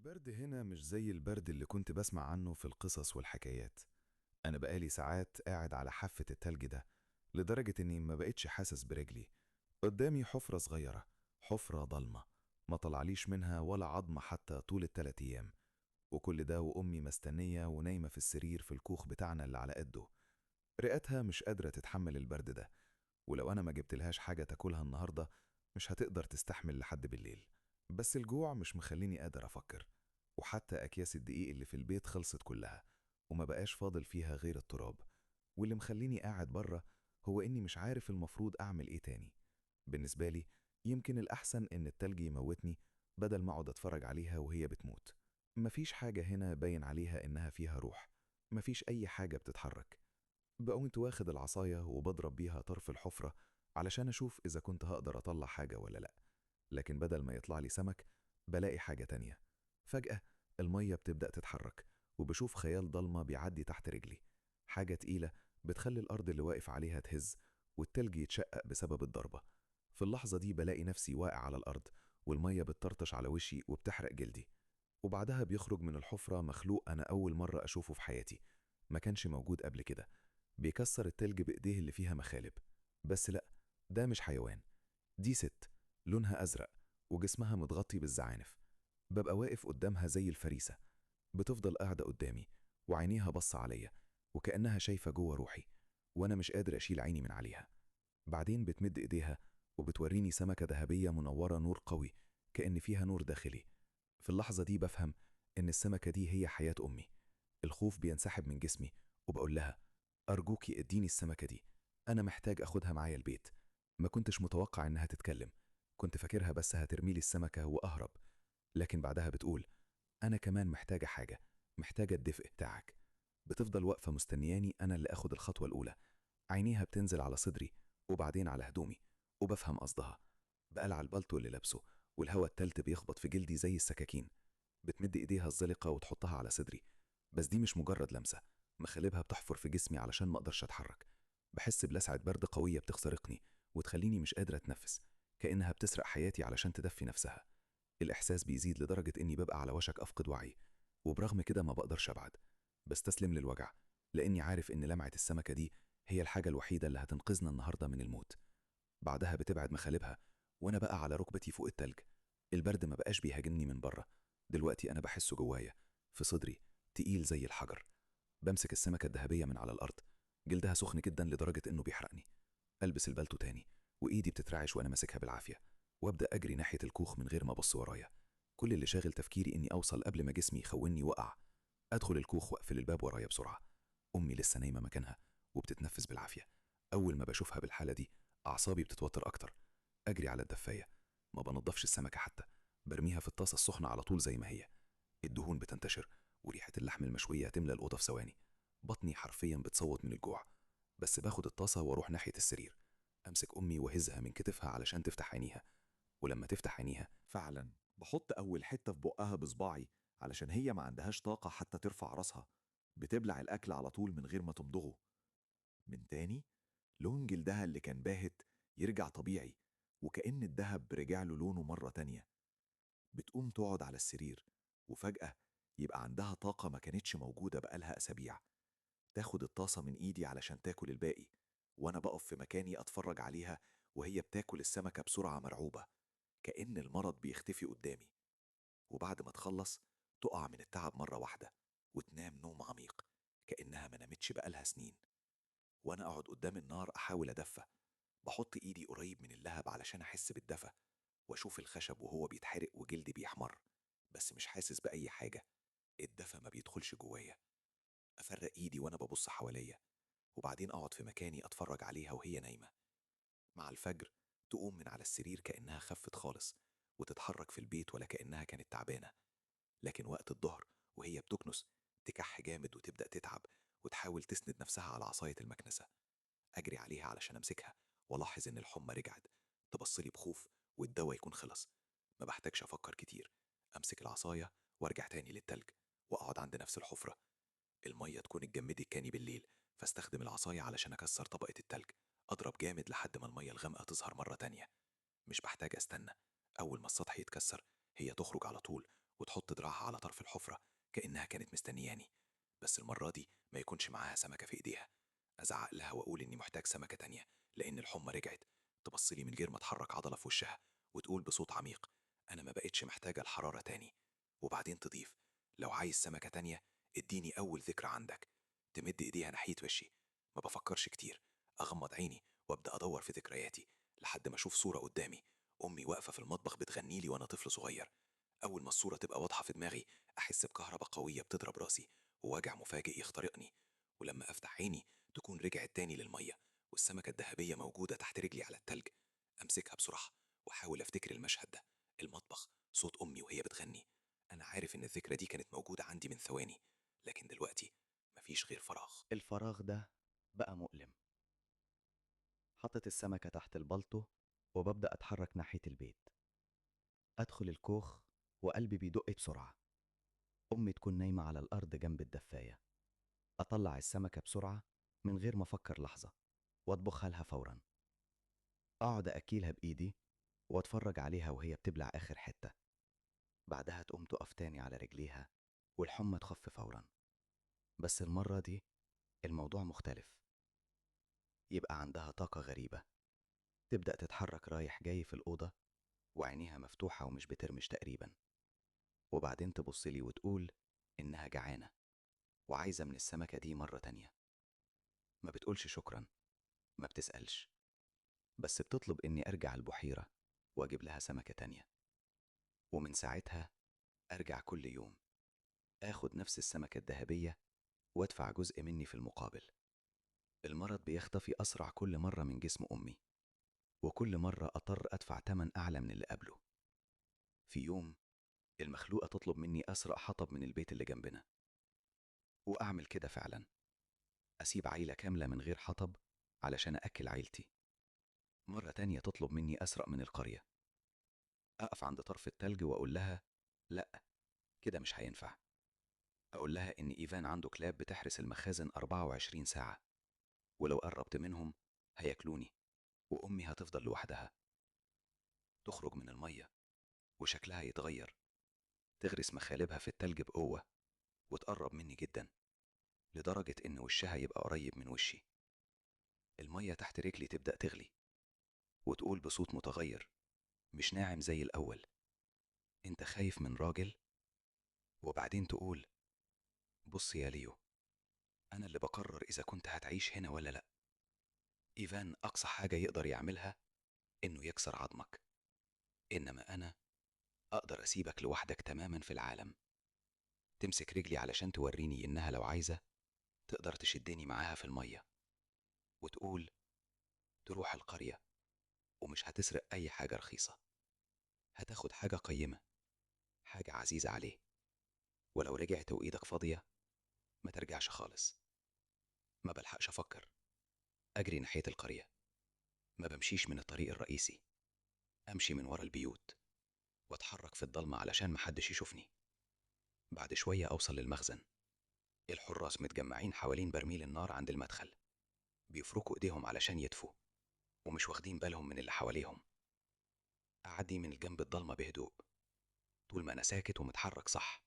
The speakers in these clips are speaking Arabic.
البرد هنا مش زي البرد اللي كنت بسمع عنه في القصص والحكايات. أنا بقالي ساعات قاعد على حافة التلج ده، لدرجة إني ما بقتش حاسس برجلي. قدامي حفرة صغيرة، حفرة ضلمة، ما طلعليش منها ولا عظمة حتى طول التلات أيام. وكل ده وأمي مستنية ونايمة في السرير في الكوخ بتاعنا اللي على قده. رئتها مش قادرة تتحمل البرد ده، ولو أنا ما جبتلهاش حاجة تاكلها النهاردة مش هتقدر تستحمل لحد بالليل. بس الجوع مش مخليني قادر أفكر، وحتى أكياس الدقيق اللي في البيت خلصت كلها، وما بقاش فاضل فيها غير التراب. واللي مخليني قاعد بره هو إني مش عارف المفروض أعمل إيه تاني. بالنسبة لي يمكن الأحسن إن التلج يموتني بدل ما أقعد أتفرج عليها وهي بتموت. مفيش حاجة هنا باين عليها إنها فيها روح، مفيش أي حاجة بتتحرك. بقومت واخد العصاية وبضرب بيها طرف الحفرة علشان أشوف إذا كنت هقدر أطلع حاجة ولا لأ. لكن بدل ما يطلع لي سمك بلاقي حاجة تانية. فجأة المية بتبدأ تتحرك، وبشوف خيال ضلمة بيعدي تحت رجلي، حاجة تقيلة بتخلي الأرض اللي واقف عليها تهز، والتلج يتشقق بسبب الضربة. في اللحظة دي بلاقي نفسي واقع على الأرض، والمية بتطرطش على وشي وبتحرق جلدي. وبعدها بيخرج من الحفرة مخلوق أنا أول مرة أشوفه في حياتي، ما كانش موجود قبل كده. بيكسر التلج بإيديه اللي فيها مخالب. بس لأ، ده مش حيوان، دي ست، لونها أزرق وجسمها متغطي بالزعانف. ببقى واقف قدامها زي الفريسة، بتفضل قاعدة قدامي وعينيها بص عليا وكأنها شايفة جوه روحي، وأنا مش قادر أشيل عيني من عليها. بعدين بتمد إيديها وبتوريني سمكة ذهبية منورة نور قوي، كأن فيها نور داخلي. في اللحظة دي بفهم إن السمكة دي هي حياة أمي. الخوف بينسحب من جسمي، وبقول لها: أرجوكي اديني السمكة دي، أنا محتاج أخدها معايا البيت. ما كنتش متوقع إنها تتكلم، كنت فاكرها بس هترميلي السمكة وأهرب. لكن بعدها بتقول: أنا كمان محتاجة حاجة، محتاجة الدفء بتاعك. بتفضل واقفة مستنياني أنا اللي أخد الخطوة الأولى. عينيها بتنزل على صدري وبعدين على هدومي، وبفهم قصدها. بقلع البلطو اللي لابسه، والهواء التلت بيخبط في جلدي زي السكاكين. بتمد إيديها الزلقة وتحطها على صدري، بس دي مش مجرد لمسة، مخالبها بتحفر في جسمي علشان ما أقدرش أتحرك. بحس بلسعة برد قوية بتخترقني وتخليني مش قادر أتنفس، كأنها بتسرق حياتي علشان تدفي نفسها. الإحساس بيزيد لدرجة إني ببقى على وشك أفقد وعي، وبرغم كده ما بقدرش أبعد. بستسلم للوجع، لأني عارف إن لمعة السمكة دي هي الحاجة الوحيدة اللي هتنقذنا النهاردة من الموت. بعدها بتبعد مخالبها، وأنا بقى على ركبتي فوق التلج. البرد ما بقاش بيهاجمني من بره، دلوقتي أنا بحسه جوايا في صدري، تقيل زي الحجر. بمسك السمكة الذهبية من على الأرض، جلدها سخن جدا لدرجة إنه بيحرقني. ألبس البلطو تاني، وإيدي بتترعش وأنا ماسكها بالعافية، وأبدأ أجري ناحية الكوخ من غير ما أبص ورايا. كل اللي شاغل تفكيري إني أوصل قبل ما جسمي يخوني وأقع. أدخل الكوخ وأقفل الباب ورايا بسرعة. أمي لسه نايمة مكانها وبتتنفس بالعافية. أول ما بشوفها بالحالة دي أعصابي بتتوتر أكتر. أجري على الدفاية، ما بنضفش السمكة حتى، برميها في الطاسة السخنة على طول زي ما هي. الدهون بتنتشر وريحة اللحم المشوية تملى الأوضة في ثواني. بطني حرفيا بتصوت من الجوع. بس باخد الطاسة واروح ناحية السرير، أمسك أمي وهزها من كتفها علشان تفتح عينيها. ولما تفتح عينيها فعلا بحط أول حتة في بقها بصباعي علشان هي ما عندهاش طاقة حتى ترفع راسها. بتبلع الأكل على طول من غير ما تمضغه. من تاني لون جلدها اللي كان باهت يرجع طبيعي، وكأن الدهب رجع له لونه مرة تانية. بتقوم تقعد على السرير، وفجأة يبقى عندها طاقة ما كانتش موجودة بقالها أسابيع. تاخد الطاسة من إيدي علشان تاكل الباقي، وأنا بقف في مكاني أتفرج عليها وهي بتاكل السمكة بسرعة مرعوبة، كأن المرض بيختفي قدامي. وبعد ما تخلص تقع من التعب مرة واحدة وتنام نوم عميق، كأنها ما نامتش بقالها سنين. وأنا أقعد قدام النار أحاول أدفى، بحط إيدي قريب من اللهب علشان أحس بالدفى، وأشوف الخشب وهو بيتحرق وجلدي بيحمر، بس مش حاسس بأي حاجة. الدفى ما بيدخلش جوايا. أفرق إيدي وأنا ببص حواليا، وبعدين أقعد في مكاني أتفرج عليها وهي نايمة. مع الفجر تقوم من على السرير كأنها خفت خالص، وتتحرك في البيت ولا كأنها كانت تعبانة. لكن وقت الظهر وهي بتكنس تكح جامد وتبدأ تتعب، وتحاول تسند نفسها على عصاية المكنسة. أجري عليها علشان أمسكها وألاحظ إن الحمى رجعت. تبصلي بخوف والدواء يكون خلص. ما بحتاجش أفكر كتير، أمسك العصاية وأرجع تاني للتلج، وأقعد عند نفس الحفرة. المية تكون اتجمدت كاني بالليل، فاستخدم العصاية علشان أكسر طبقة التلج. أضرب جامد لحد ما المية الغامقة تظهر مرة تانية. مش بحتاج أستنى، أول ما السطح يتكسر هي تخرج على طول، وتحط دراعها على طرف الحفرة كأنها كانت مستنياني، بس المرة دي ما يكونش معاها سمكة في إيديها. أزعق لها وأقول إني محتاج سمكة تانية لأن الحمى رجعت. تبصلي من غير ما تحرك عضلة في وشها وتقول بصوت عميق: أنا ما بقتش محتاجة الحرارة تاني. وبعدين تضيف: لو عايز سمكة تانية اديني أول ذكرى عندك. تمد إيديها ناحية وشي. ما بفكرش كتير، أغمض عيني وأبدأ أدور في ذكرياتي لحد ما أشوف صورة قدامي: أمي واقفة في المطبخ بتغنيلي وأنا طفل صغير. أول ما الصورة تبقى واضحة في دماغي أحس بكهرباء قوية بتضرب راسي ووجع مفاجئ يخترقني. ولما أفتح عيني تكون رجعت تاني للمية والسمكة الذهبية موجودة تحت رجلي على التلج. أمسكها بسرعة وأحاول أفتكر المشهد ده: المطبخ، صوت أمي وهي بتغني. أنا عارف إن الذكرى دي كانت موجودة عندي من ثواني، لكن دلوقتي مفيش غير فراغ. الفراغ ده بقى مؤلم. حطت السمكة تحت البلطو وببدأ أتحرك ناحية البيت. أدخل الكوخ وقلبي بيدق بسرعة. أمي تكون نايمة على الأرض جنب الدفاية. أطلع السمكة بسرعة من غير ما أفكر لحظة وأطبخها لها فورا. أقعد أكيلها بإيدي وأتفرج عليها وهي بتبلع آخر حتة. بعدها تقوم تقف تاني على رجليها والحمى تخف فورا. بس المرة دي الموضوع مختلف. يبقى عندها طاقة غريبة. تبدأ تتحرك رايح جاي في الأوضة وعينيها مفتوحة ومش بترمش تقريبا. وبعدين تبصلي وتقول إنها جعانة وعايزة من السمكة دي مرة تانية. ما بتقولش شكرا، ما بتسألش، بس بتطلب إني أرجع البحيرة وأجيب لها سمكة تانية. ومن ساعتها أرجع كل يوم، آخد نفس السمكة الذهبية وأدفع جزء مني في المقابل. المرض بيختفي أسرع كل مرة من جسم أمي، وكل مرة أضطر أدفع تمن أعلى من اللي قبله. في يوم المخلوقة تطلب مني أسرق حطب من البيت اللي جنبنا، وأعمل كده فعلا. أسيب عيلة كاملة من غير حطب علشان أكل عيلتي. مرة تانية تطلب مني أسرق من القرية. أقف عند طرف التلج وأقول لها: لأ، كده مش هينفع. أقول لها إن إيفان عنده كلاب بتحرس المخازن 24 ساعة، ولو قربت منهم هياكلوني وأمي هتفضل لوحدها. تخرج من المية وشكلها يتغير، تغرس مخالبها في التلج بقوة وتقرب مني جدا لدرجة إن وشها يبقى قريب من وشي. المية تحت رجلي تبدأ تغلي وتقول بصوت متغير مش ناعم زي الأول: أنت خايف من راجل؟ وبعدين تقول: بص يا ليو، أنا اللي بقرر إذا كنت هتعيش هنا ولا لأ. إيفان أقصى حاجة يقدر يعملها إنه يكسر عظمك، إنما أنا أقدر أسيبك لوحدك تماما في العالم. تمسك رجلي علشان توريني إنها لو عايزة تقدر تشدني معاها في المية، وتقول: تروح القرية ومش هتسرق أي حاجة رخيصة، هتاخد حاجة قيمة، حاجة عزيزة عليه. ولو رجعت وإيدك فاضية ما ترجعش خالص. ما بلحقش أفكر، أجري ناحية القرية. ما بمشيش من الطريق الرئيسي، أمشي من ورا البيوت وأتحرك في الضلمة علشان محدش يشوفني. بعد شوية أوصل للمخزن. الحراس متجمعين حوالين برميل النار عند المدخل، بيفركوا إيديهم علشان يدفوا ومش واخدين بالهم من اللي حواليهم. أعدي من الجنب الضلمة بهدوء. طول ما أنا ساكت ومتحرك صح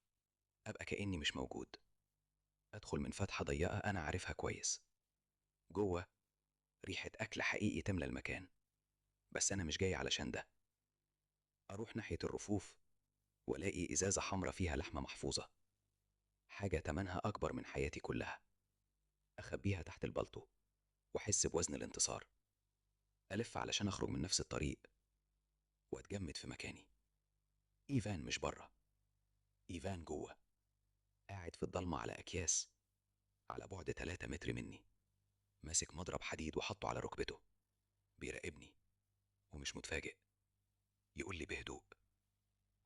أبقى كأني مش موجود. أدخل من فتحة ضيقة أنا عارفها كويس. جوه ريحة أكل حقيقي تملى المكان، بس أنا مش جاي علشان ده. أروح ناحية الرفوف وألاقي إزازة حمرا فيها لحمة محفوظة، حاجة تمنها أكبر من حياتي كلها. أخبيها تحت البلطو وأحس بوزن الانتصار. ألف علشان أخرج من نفس الطريق وأتجمد في مكاني. إيفان مش بره، إيفان جوه، قاعد في الضلمة على أكياس على بعد 3 متر مني، ماسك مضرب حديد وحطه على ركبته. بيراقبني ومش متفاجئ. يقول لي بهدوء: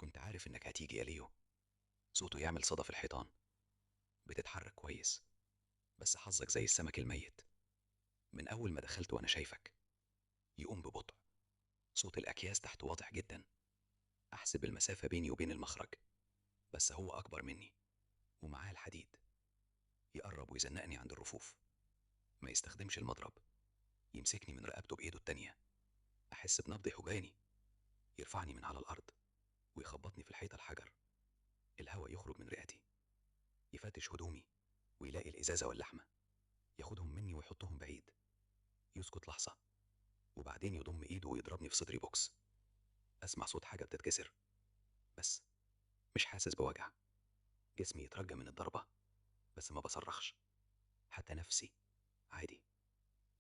كنت عارف إنك هتيجي يا ليو. صوته يعمل صدى في الحيطان. بتتحرك كويس، بس حظك زي السمك الميت. من أول ما دخلت وأنا شايفك. يقوم ببطء. صوت الأكياس تحت واضح جدا. أحسب المسافة بيني وبين المخرج، بس هو أكبر مني ومعاه الحديد. يقرب ويزنقني عند الرفوف. ما يستخدمش المضرب، يمسكني من رقبته بإيده التانية. أحس بنبض حجاني. يرفعني من على الأرض ويخبطني في الحيطة الحجر. الهواء يخرج من رئتي، يفتش هدومي ويلاقي الإزازة واللحمة، ياخدهم مني ويحطهم بعيد، يسكت لحظة وبعدين يضم إيده ويضربني في صدري بوكس. أسمع صوت حاجة بتتكسر بس مش حاسس بوجع. جسمي يترجى من الضربة بس ما بصرخش. حتى نفسي عادي،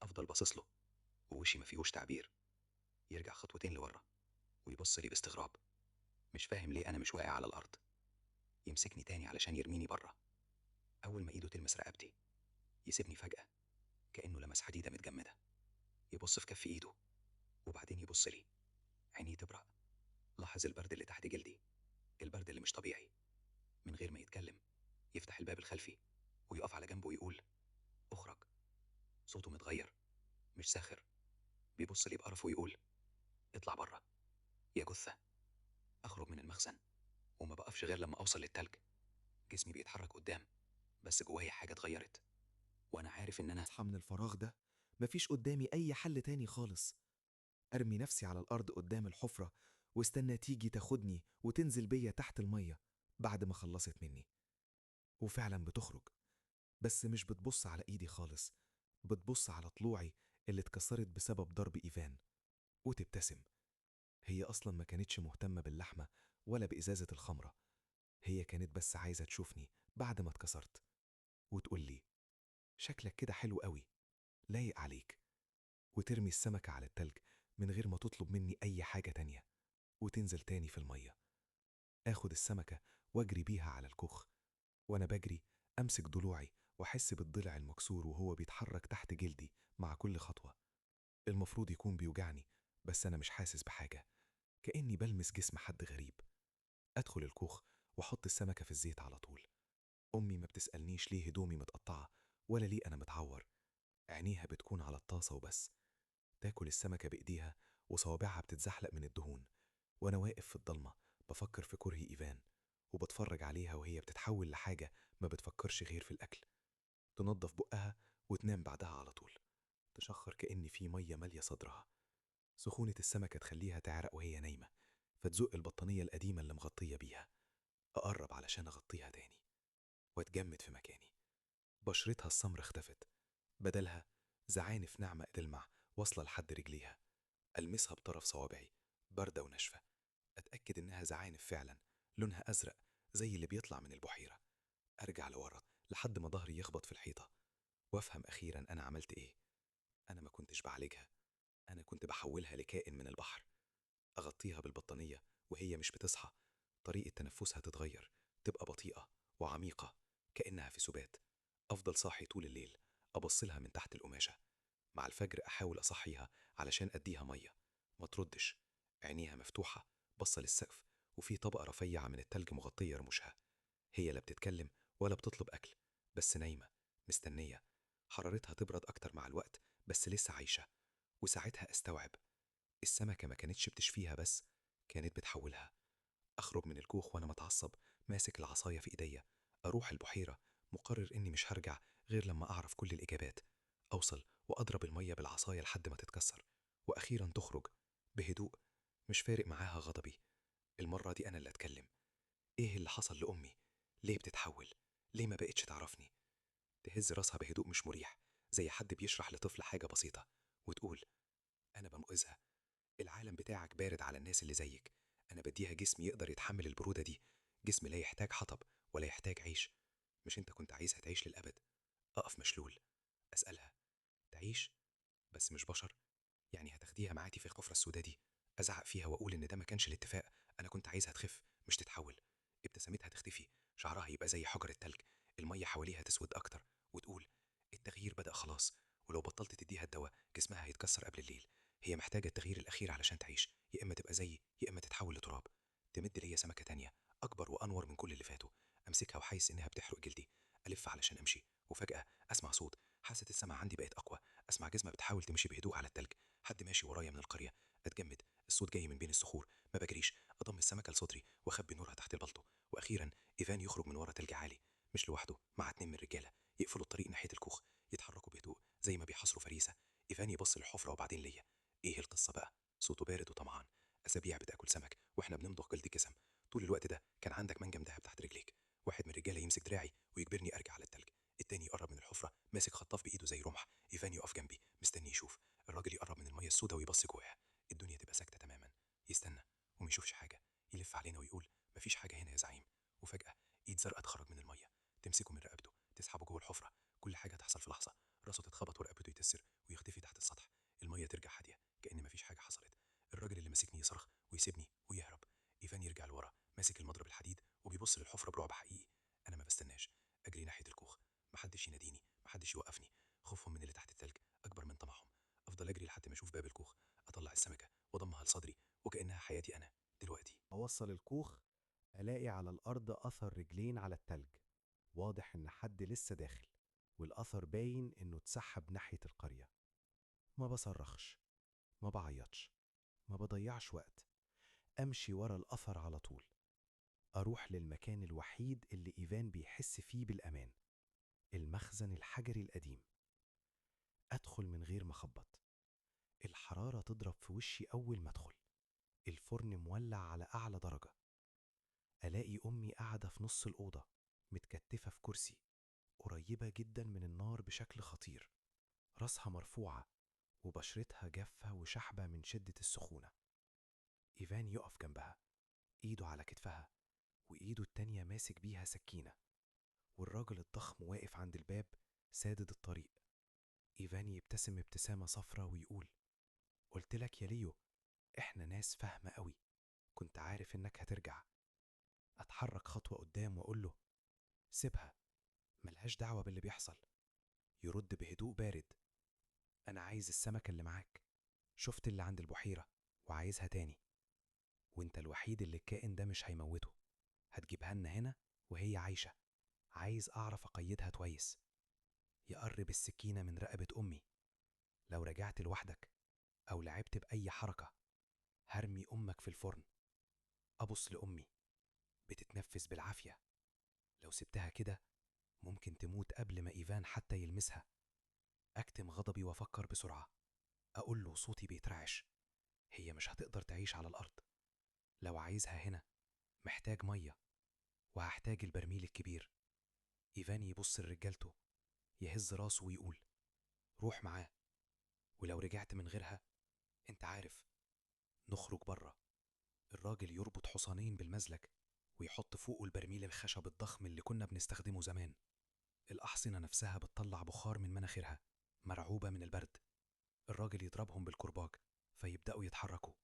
أفضل باصص له ووشي ما فيهوش تعبير. يرجع خطوتين لورا ويبص لي باستغراب، مش فاهم ليه أنا مش واقع على الأرض. يمسكني تاني علشان يرميني بره. أول ما إيده تلمس رقبتي يسيبني فجأة كأنه لمس حديدة متجمدة. يبص في كف إيده وبعدين يبص لي، عينيه تبرق. لاحظ البرد اللي تحت جلدي، البرد اللي مش طبيعي. من غير ما يتكلم يفتح الباب الخلفي ويقف على جنبه ويقول اخرج. صوته متغير، مش ساخر. بيبص لي بقرف ويقول اطلع بره يا جثة. أخرج من المخزن وما بقفش غير لما أوصل للتلج. جسمي بيتحرك قدام بس جوايا حاجة اتغيرت وأنا عارف إن أنا أصحى من الفراغ ده، مفيش قدامي أي حل تاني خالص. أرمي نفسي على الأرض قدام الحفرة واستنى تيجي تاخدني وتنزل بيا تحت المية بعد ما خلصت مني. وفعلا بتخرج، بس مش بتبص على إيدي خالص، بتبص على طلوعي اللي اتكسرت بسبب ضرب إيفان وتبتسم. هي أصلا ما كانتش مهتمة باللحمة ولا بإزازة الخمرة، هي كانت بس عايزة تشوفني بعد ما اتكسرت وتقول لي شكلك كده حلو قوي، لايق عليك، وترمي السمكة على التلج من غير ما تطلب مني أي حاجة تانية وتنزل تاني في المية. آخد السمكة واجري بيها على الكوخ، وأنا بجري أمسك ضلوعي وأحس بالضلع المكسور وهو بيتحرك تحت جلدي مع كل خطوة. المفروض يكون بيوجعني بس أنا مش حاسس بحاجة، كأني بلمس جسم حد غريب. أدخل الكوخ وأحط السمكة في الزيت على طول. أمي ما بتسألنيش ليه هدومي متقطعة ولا ليه أنا متعور، عينيها بتكون على الطاسة وبس. تاكل السمكة بإيديها وصوابعها بتتزحلق من الدهون، وأنا واقف في الضلمة بفكر في كره إيفان وبتفرج عليها وهي بتتحول لحاجة ما بتفكرش غير في الأكل. تنظف بقها وتنام بعدها على طول، تشخر كأن في مية مالية صدرها. سخونة السمكة تخليها تعرق وهي نايمة، فتزق البطانية القديمة اللي مغطية بيها. أقرب علشان أغطيها تاني وأتجمد في مكاني. بشرتها السمر اختفت، بدلها زعانف ناعمة تلمع واصلة لحد رجليها. ألمسها بطرف صوابعي، باردة وناشفة. أتأكد إنها زعانف فعلا، لونها أزرق زي اللي بيطلع من البحيرة. أرجع لورا لحد ما ظهري يخبط في الحيطة وأفهم أخيرا أنا عملت إيه. أنا ما كنتش بعالجها، أنا كنت بحولها لكائن من البحر. أغطيها بالبطانية وهي مش بتصحى، طريقة تنفسها تتغير، تبقى بطيئة وعميقة كأنها في سبات. أفضل صاحي طول الليل أبصلها من تحت القماشة. مع الفجر أحاول أصحيها علشان أديها مية، ما تردش. عينيها مفتوحة بصة للسقف وفي طبقة رفيعة من التلج مغطية رموشها. هي لا بتتكلم ولا بتطلب أكل، بس نايمة مستنية حرارتها تبرد أكتر مع الوقت، بس لسه عايشة. وساعتها أستوعب السمكة ما كانتش بتشفيها بس كانت بتحولها. أخرج من الكوخ وأنا متعصب ماسك العصاية في إيديا. أروح البحيرة مقرر إني مش هرجع غير لما أعرف كل الإجابات. أوصل وأضرب المية بالعصاية لحد ما تتكسر وأخيرا تخرج بهدوء. مش فارق معاها غضبي، المرة دي أنا اللي أتكلم. إيه اللي حصل لأمي؟ ليه بتتحول؟ ليه ما بقتش تعرفني؟ تهز راسها بهدوء مش مريح، زي حد بيشرح لطفل حاجة بسيطة، وتقول أنا بنقذها. العالم بتاعك بارد على الناس اللي زيك، أنا بديها جسم يقدر يتحمل البرودة دي، جسم لا يحتاج حطب ولا يحتاج عيش. مش أنت كنت عايزها تعيش للأبد؟ أقف مشلول أسألها تعيش بس مش بشر؟ يعني هتاخديها معاكي في الحفرة السوداء دي؟ أزعق فيها وأقول إن ده ما كانش الاتفاق، أنا كنت عايزها تخف مش تتحول. ابتسامتها تختفي، شعرها يبقى زي حجر التلج، المية حواليها تسود أكتر، وتقول التغيير بدأ خلاص، ولو بطلت تديها الدواء جسمها هيتكسر قبل الليل. هي محتاجة التغيير الأخير علشان تعيش، يا إما تبقى زيي يا إما تتحول لتراب. تمد ليا سمكة تانية أكبر وأنور من كل اللي فاتوا. أمسكها وحيس إنها بتحرق جلدي. ألف علشان أمشي وفجأة أسمع صوت. حاسة السمع عندي بقت أقوى. أسمع جزمة بتحاول تمشي بهدوء على التلج، حد ماشي ورايا من القرية. أتجمد، الصوت جاي من بين الصخور. ما بجريش، أضم السمكة لصدري وأخبي نورها تحت البلطو. وأخيرا إيفان يخرج من ورا تلج عالي، مش لوحده، مع 2 من الرجالة. يقفلوا الطريق ناحية الكوخ، يتحركوا بهدوء زي ما بيحاصروا فريسة. إيفان يبص للحفرة وبعدين ليا. إيه القصة بقى؟ صوته بارد وطمعان. أسابيع بتاكل سمك وإحنا بنمضغ جلد جسم. طول الوقت ده كان عندك منجم دهب تحت رجليك. واحد من الرجاله يمسك دراعي ويجبرني ارجع على التلج، التاني يقرب من الحفره ماسك خطاف بايده زي رمح، ايفان يقف جنبي مستني يشوف. الراجل يقرب من الميه السوداء ويبص جواها، الدنيا تبقى ساكته تماما، يستنى وما يشوفش حاجه، يلف علينا ويقول مفيش حاجه هنا يا زعيم. وفجاه ايد زرقاء تخرج من الميه، تمسكه من رقبته، تسحبه جوه الحفره، كل حاجه تحصل في لحظه، راسه تتخبط ورقبته يتسر ويختفي تحت السطح، الميه ترجع هاديه كأن مفيش حاجه حصلت. الراجل اللي ماسكني يصرخ ويسيبني ويهرب. ايفان يرجع لورا ماسك المضرب الحديد وبيبص للحفره برعب حقيقي. انا ما بستناش، اجري ناحيه الكوخ، محدش يناديني، محدش يوقفني، خوفهم من اللي تحت التلج اكبر من طمعهم. افضل اجري لحد ما اشوف باب الكوخ، اطلع السمكه واضمها لصدري وكانها حياتي انا دلوقتي. أوصل الكوخ ألاقي على الأرض أثر رجلين على التلج، واضح إن حد لسه داخل، والأثر باين إنه اتسحب ناحية القرية. ما بصرخش، ما بعيطش، ما بضيعش وقت، أمشي ورا الأثر على طول، أروح للمكان الوحيد اللي إيفان بيحس فيه بالأمان، المخزن الحجري القديم. أدخل من غير ما أخبط، الحرارة تضرب في وشي أول ما أدخل، الفرن مولع على أعلى درجة. ألاقي أمي قاعدة في نص الأوضة متكتفة في كرسي، قريبة جدا من النار بشكل خطير، راسها مرفوعة وبشرتها جافة وشحبة من شدة السخونة. إيفان يقف جنبها، إيده على كتفها وإيده التانية ماسك بيها سكينة، والراجل الضخم واقف عند الباب سادد الطريق. إيفان يبتسم ابتسامة صفرة ويقول: قلت لك يا ليو، إحنا ناس فاهمة قوي، كنت عارف إنك هترجع. أتحرك خطوة قدام وأقول له: سيبها، ملهاش دعوة باللي بيحصل. يرد بهدوء بارد: أنا عايز السمكة اللي معاك، شفت اللي عند البحيرة وعايزها تاني، وانت الوحيد اللي الكائن ده مش هيموته، هتجيبها لنا هنا وهي عايشة، عايز أعرف أقيدها كويس. يقرب السكينة من رقبة أمي: لو رجعت لوحدك أو لعبت بأي حركة هرمي أمك في الفرن. أبص لأمي بتتنفس بالعافية، لو سبتها كده ممكن تموت قبل ما إيفان حتى يلمسها. أكتم غضبي وأفكر بسرعة، أقول له صوتي بيترعش: هي مش هتقدر تعيش على الأرض، لو عايزها هنا محتاج مية، وهحتاج البرميل الكبير. إيفان يبص لرجالته، يهز راسه ويقول: روح معاه، ولو رجعت من غيرها انت عارف، نخرج بره. الراجل يربط حصانين بالمزلك ويحط فوقه البرميل الخشب الضخم اللي كنا بنستخدمه زمان. الأحصنة نفسها بتطلع بخار من مناخيرها مرعوبة من البرد. الراجل يضربهم بالكرباج فيبدأوا يتحركوا.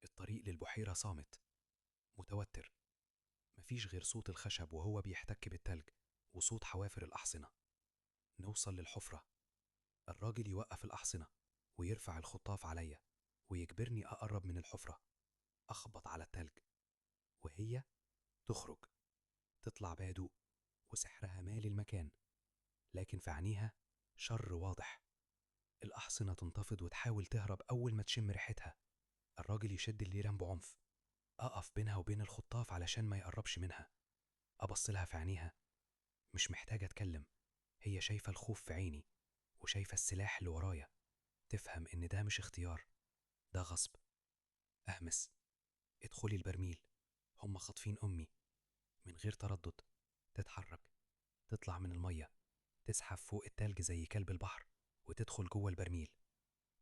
الطريق للبحيرة صامت متوتر، مفيش غير صوت الخشب وهو بيحتك بالتلج وصوت حوافر الأحصنة. نوصل للحفرة، الراجل يوقف الأحصنة ويرفع الخطاف عليا ويجبرني أقرب من الحفرة، أخبط على التلج وهي تخرج، تطلع بهدوء وسحرها مالي المكان، لكن في عينيها شر واضح. الأحصنة تنتفض وتحاول تهرب أول ما تشم ريحتها. الراجل يشد الليران بعنف، أقف بينها وبين الخطاف علشان ما يقربش منها. أبص لها في عينيها، مش محتاجة أتكلم، هي شايفة الخوف في عيني وشايفة السلاح اللي ورايا، تفهم إن ده مش اختيار، ده غصب. أهمس: ادخلي البرميل، هم خاطفين أمي. من غير تردد تتحرك، تطلع من المية، تزحف فوق التلج زي كلب البحر وتدخل جوه البرميل.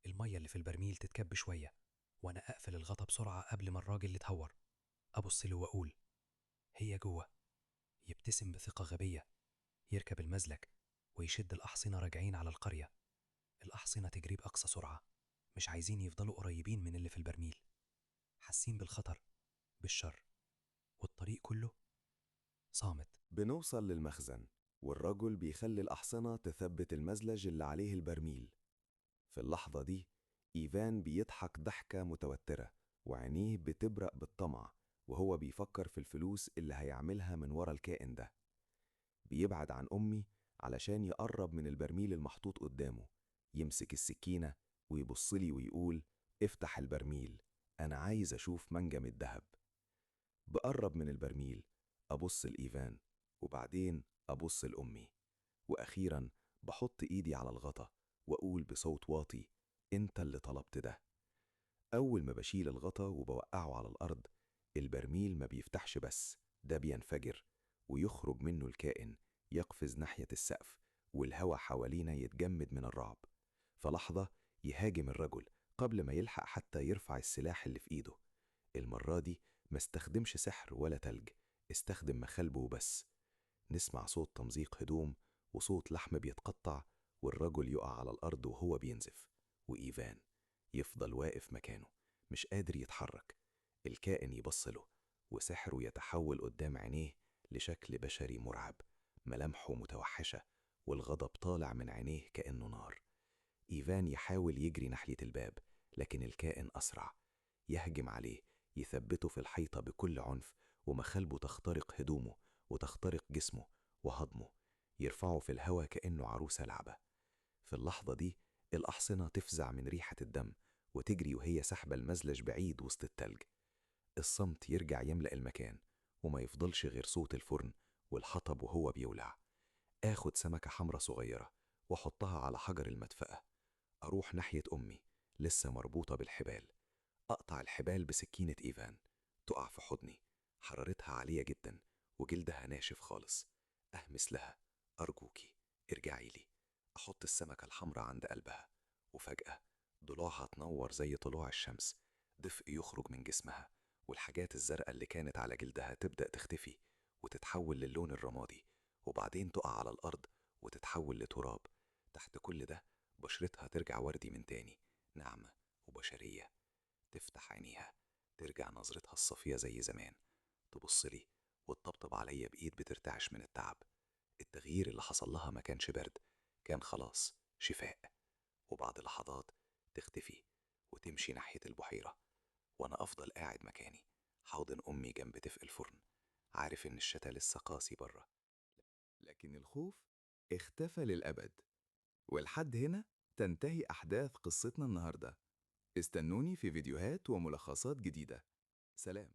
المية اللي في البرميل تتكب شوية وأنا أقفل الغطا بسرعة قبل ما الراجل يتهور. أبص له وأقول: هي جوه. يبتسم بثقة غبية، يركب المزلك ويشد الأحصنة راجعين على القرية. الأحصنة تجري بأقصى سرعة، مش عايزين يفضلوا قريبين من اللي في البرميل، حاسين بالخطر، بالشر، والطريق كله صامت. بنوصل للمخزن والرجل بيخلي الأحصنة تثبت المزلج اللي عليه البرميل. في اللحظة دي إيفان بيضحك ضحكة متوترة وعينيه بتبرق بالطمع وهو بيفكر في الفلوس اللي هيعملها من ورا الكائن ده. بيبعد عن أمي علشان يقرب من البرميل المحطوط قدامه، يمسك السكينة ويبصلي ويقول: افتح البرميل، أنا عايز أشوف منجم الدهب. بقرب من البرميل، أبص لإيفان وبعدين أبص لأمي، وأخيرا بحط إيدي على الغطا وأقول بصوت واطي: أنت اللي طلبت ده. أول ما بشيل الغطا وبوقعه على الأرض، البرميل ما بيفتحش بس، ده بينفجر ويخرج منه الكائن، يقفز ناحية السقف، والهوا حوالينا يتجمد من الرعب. فلحظة يهاجم الرجل قبل ما يلحق حتى يرفع السلاح اللي في إيده. المرة دي ما استخدمش سحر ولا تلج، استخدم مخالبه وبس. نسمع صوت تمزيق هدوم وصوت لحم بيتقطع، والرجل يقع على الأرض وهو بينزف، وإيفان يفضل واقف مكانه مش قادر يتحرك. الكائن يبصله، وسحره يتحول قدام عينيه لشكل بشري مرعب، ملامحه متوحشة والغضب طالع من عينيه كأنه نار. إيفان يحاول يجري ناحية الباب، لكن الكائن أسرع، يهجم عليه، يثبته في الحيطة بكل عنف، ومخالبه تخترق هدومه وتخترق جسمه وهضمه، يرفعه في الهوا كأنه عروسة لعبة. في اللحظة دي الأحصنة تفزع من ريحة الدم وتجري وهي سحبة المزلج بعيد وسط التلج. الصمت يرجع يملأ المكان، وما يفضلش غير صوت الفرن والحطب وهو بيولع. آخد سمكة حمرة صغيرة وأحطها على حجر المدفأة، أروح ناحية أمي لسه مربوطة بالحبال، أقطع الحبال بسكينة إيفان، تقع في حضني، حرارتها عالية جدا وجلدها ناشف خالص. أهمس لها: أرجوكي ارجعي لي. أحط السمكة الحمراء عند قلبها، وفجأة ضلوعها تنور زي طلوع الشمس، دفء يخرج من جسمها، والحاجات الزرقاء اللي كانت على جلدها تبدأ تختفي وتتحول للون الرمادي، وبعدين تقع على الأرض وتتحول لتراب. تحت كل ده بشرتها ترجع وردي من تاني، ناعمة وبشرية. تفتح عينيها، ترجع نظرتها الصافية زي زمان، تبصلي وتطبطب عليا بإيد بترتعش من التعب. التغيير اللي حصل لها ما كانش برد، كان خلاص شفاء. وبعد لحظات تختفي وتمشي ناحية البحيرة، وأنا أفضل قاعد مكاني حاضن أمي جنب دفء الفرن، عارف إن الشتا لسه قاسي بره. لكن الخوف اختفى للأبد. ولحد هنا تنتهي أحداث قصتنا النهاردة. استنوني في فيديوهات وملخصات جديدة. سلام.